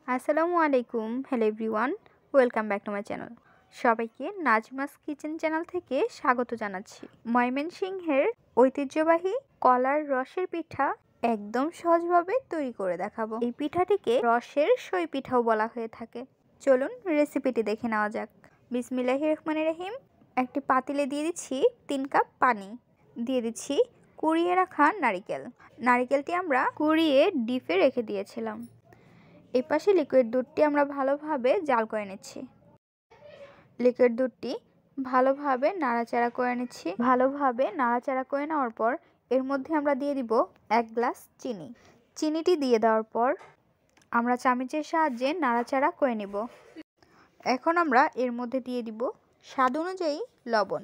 আসসালামু আলাইকুম, hello everyone, welcome back to my channel. সবাইকে নাজমাস কিচেন চ্যানেল থেকে স্বাগত জানাচ্ছি। ময়মনসিংহের ঐতিহ্যবাহী কলার রসের পিঠা একদম সহজভাবে তৈরি করে দেখাবো। এই পিঠাটিকে রসের সই পিঠাও বলা হয়ে থাকে। চলুন রেসিপিটি দেখে নেওয়া যাক। বিসমিল্লাহির রহমানির রহিম। একটি পাতিলে দিয়ে দিচ্ছি 3 কাপ পানি, দিয়ে দিচ্ছি কুড়িয়ে রাখা নারিকেলটি আমরা কুড়িয়ে ডিপে রেখে দিয়েছিলাম। এই পাশে লিকুইড দুধটি আমরা ভালোভাবে জাল করে নিচ্ছি। লিকুইড দুধটি ভালোভাবে নাড়াচাড়া করে নিচ্ছি। ভালোভাবে নাড়াচাড়া করে নেওয়ার পর এর মধ্যে আমরা দিয়ে দিব 1 গ্লাস চিনি। চিনিটি দিয়ে দেওয়ার পর আমরা চামচের সাহায্যে নাড়াচাড়া করে নিব। এখন আমরা এর মধ্যে দিয়ে দিব স্বাদ অনুযায়ী লবণ।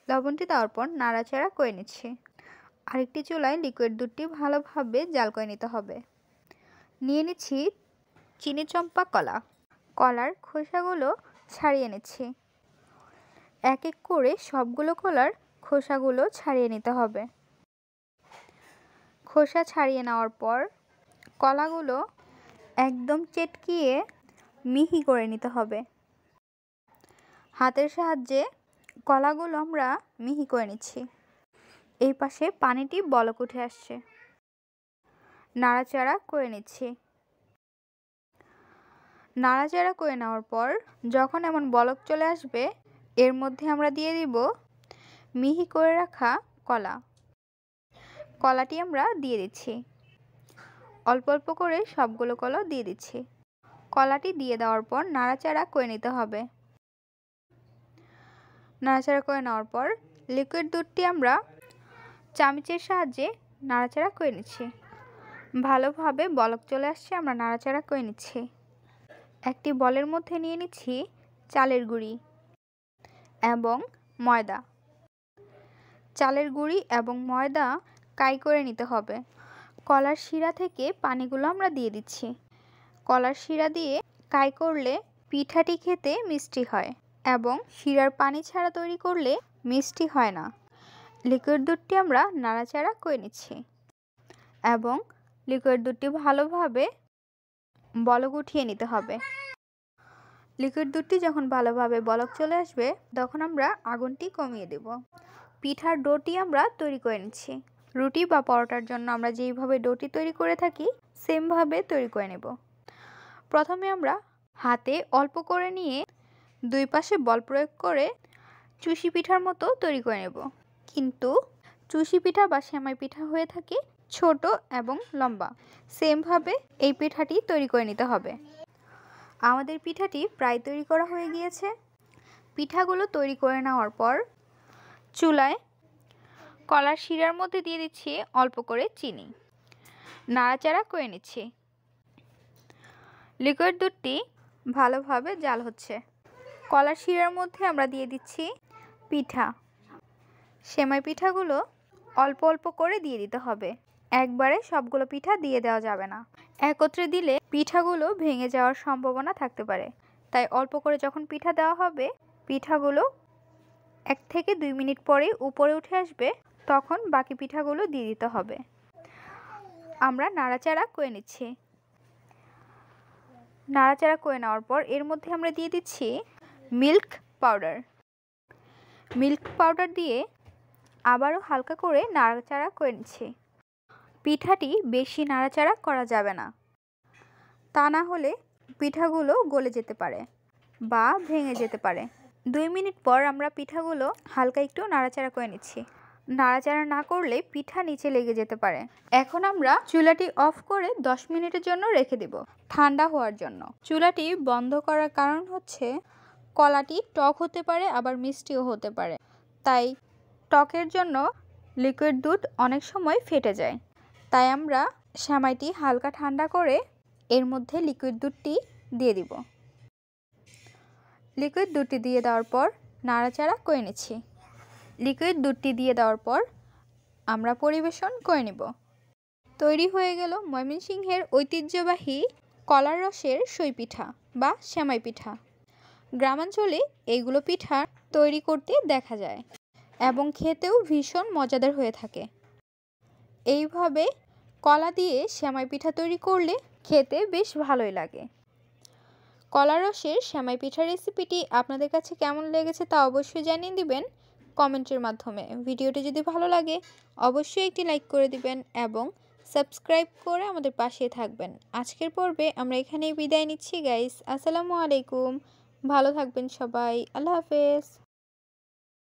লবণটি দেওয়ার পর নাড়াচাড়া করে নিচ্ছি। আরেকটি চুলায় লিকুইড দুধটি ভালোভাবে জাল করে নিতে হবে। নিয়ে নিচ্ছি চিনি চম্পা কলা। কলার খোসাগুলো ছাড়িয়ে নিচ্ছি। এক এক করে সবগুলো কলার খোসাগুলো ছাড়িয়ে নিতে হবে। খোসা ছাড়িয়ে নেওয়ার পর কলাগুলো একদম চেটকিয়ে মিহি করে নিতে হবে। হাতের সাহায্যে কলাগুলো আমরা মিহি করে নিচ্ছি। এই পাশে পানিটি বলক উঠে আসছে। নাড়াচাড়া করে নিচ্ছি। নাড়াচাড়া করে নেওয়ার পর যখন এমন বলক চলে আসবে এর মধ্যে আমরা দিয়ে দিব মিহি করে রাখা কলা। কলাটি আমরা দিয়ে দিচ্ছি। অল্প অল্প করে সবগুলো কলা দিয়ে দিচ্ছি। কলাটি দিয়ে দেওয়ার পর নাড়াচাড়া করে নিতে হবে। নাড়াচাড়া করে নেওয়ার পর লিকুইড দুধটি আমরা চামচের সাহায্যে নাড়াচাড়া করে নিচ্ছি। ভালোভাবে বলক চলে আসছে, আমরা নাড়াচাড়া করে নিচ্ছি। একটি বলের মধ্যে নিয়ে নিচ্ছি চালের গুঁড়ি এবং ময়দা। চালের গুঁড়ি এবং ময়দা কাই করে নিতে হবে। কলার শিরা থেকে পানিগুলো আমরা দিয়ে দিচ্ছি। কলার শিরা দিয়ে কাই করলে পিঠাটি খেতে মিষ্টি হয় এবং শিরার পানি ছাড়া তৈরি করলে মিষ্টি হয় না। লিকুইড দুধটি আমরা নাড়াচাড়া করে নিচ্ছি এবং লিকুইড দুধটি ভালোভাবে বলক উঠিয়ে নিতে হবে। লিকুইড দুধটি যখন ভালোভাবে বলক চলে আসবে তখন আমরা আগুনটি কমিয়ে দেব। পিঠার ডোটি আমরা তৈরি করে নিচ্ছি। রুটি বা পরোটার জন্য আমরা যেইভাবে ডোটি তৈরি করে থাকি সেমভাবে তৈরি করে নেব। প্রথমে আমরা হাতে অল্প করে নিয়ে দুই পাশে বল প্রয়োগ করে চুষি পিঠার মতো তৈরি করে নেব। কিন্তু চুষি পিঠা বা সেমাই পিঠা হয়ে থাকে ছোট এবং লম্বা। সেমভাবে এই পিঠাটি তৈরি করে নিতে হবে। আমাদের পিঠাটি প্রায় তৈরি করা হয়ে গিয়েছে। পিঠাগুলো তৈরি করে নেওয়ার পর চুলায় কলার শিরার মধ্যে দিয়ে দিচ্ছি অল্প করে চিনি। নাড়াচাড়া করে নিচ্ছি। লিকুইড দুধটি ভালোভাবে জাল হচ্ছে। কলার শিরার মধ্যে আমরা দিয়ে দিচ্ছি পিঠা। সেমাই পিঠাগুলো অল্প অল্প করে দিয়ে দিতে হবে। একবারে সবগুলো পিঠা দিয়ে দেওয়া যাবে না। একত্রে দিলে পিঠাগুলো ভেঙে যাওয়ার সম্ভাবনা থাকতে পারে। তাই অল্প করে যখন পিঠা দেওয়া হবে পিঠাগুলো 1 থেকে 2 মিনিট পরে উপরে উঠে আসবে, তখন বাকি পিঠাগুলো দিয়ে দিতে হবে। আমরা নাড়াচাড়া করে নিচ্ছি। নাড়াচাড়া করে নেওয়ার পর এর মধ্যে আমরা দিয়ে দিচ্ছি মিল্ক পাউডার। মিল্ক পাউডার দিয়ে আবারও হালকা করে নাড়াচাড়া করে নিচ্ছি। পিঠাটি বেশি নাড়াচাড়া করা যাবে না, তা না হলে পিঠাগুলো গলে যেতে পারে বা ভেঙে যেতে পারে। 2 মিনিট পর আমরা পিঠাগুলো হালকা একটু নাড়াচাড়া করে নিচ্ছি। নাড়াচাড়া না করলে পিঠা নিচে লেগে যেতে পারে। এখন আমরা চুলাটি অফ করে 10 মিনিটের জন্য রেখে দেব ঠান্ডা হওয়ার জন্য। চুলাটি বন্ধ করার কারণ হচ্ছে কলাটি টক হতে পারে আবার মিষ্টিও হতে পারে। তাই টকের জন্য লিকুইড দুধ অনেক সময় ফেটে যায়। তাই আমরা সেমাইটি হালকা ঠান্ডা করে এর মধ্যে লিকুইড দুধটি দিয়ে দিব। লিকুইড দুধটি দিয়ে দেওয়ার পর নাড়াচাড়া করে নিচ্ছি। লিকুইড দুধটি দিয়ে দেওয়ার পর আমরা পরিবেশন করে নেব। তৈরি হয়ে গেল ময়মনসিংহের ঐতিহ্যবাহী কলার রসের সই পিঠা বা সেমাই পিঠা। গ্রামাঞ্চলে এইগুলো পিঠা তৈরি করতে দেখা যায় এবং খেতেও ভীষণ মজাদার হয়ে থাকে। এইভাবে কলা দিয়ে সেমাই পিঠা তৈরি করলে খেতে বেশ ভালোই লাগে। কলার রসের সেমাই পিঠার রেসিপিটি আপনাদের কাছে কেমন লেগেছে তা অবশ্যই জানিয়ে দিবেন কমেন্টের মাধ্যমে। ভিডিওটি যদি ভালো লাগে অবশ্যই একটি লাইক করে দিবেন এবং সাবস্ক্রাইব করে আমাদের পাশে থাকবেন। আজকের পর্বে আমরা এখানেই বিদায় নিচ্ছি গাইস। আসসালামু আলাইকুম। ভালো থাকবেন সবাই। আল্লাহ হাফেজ।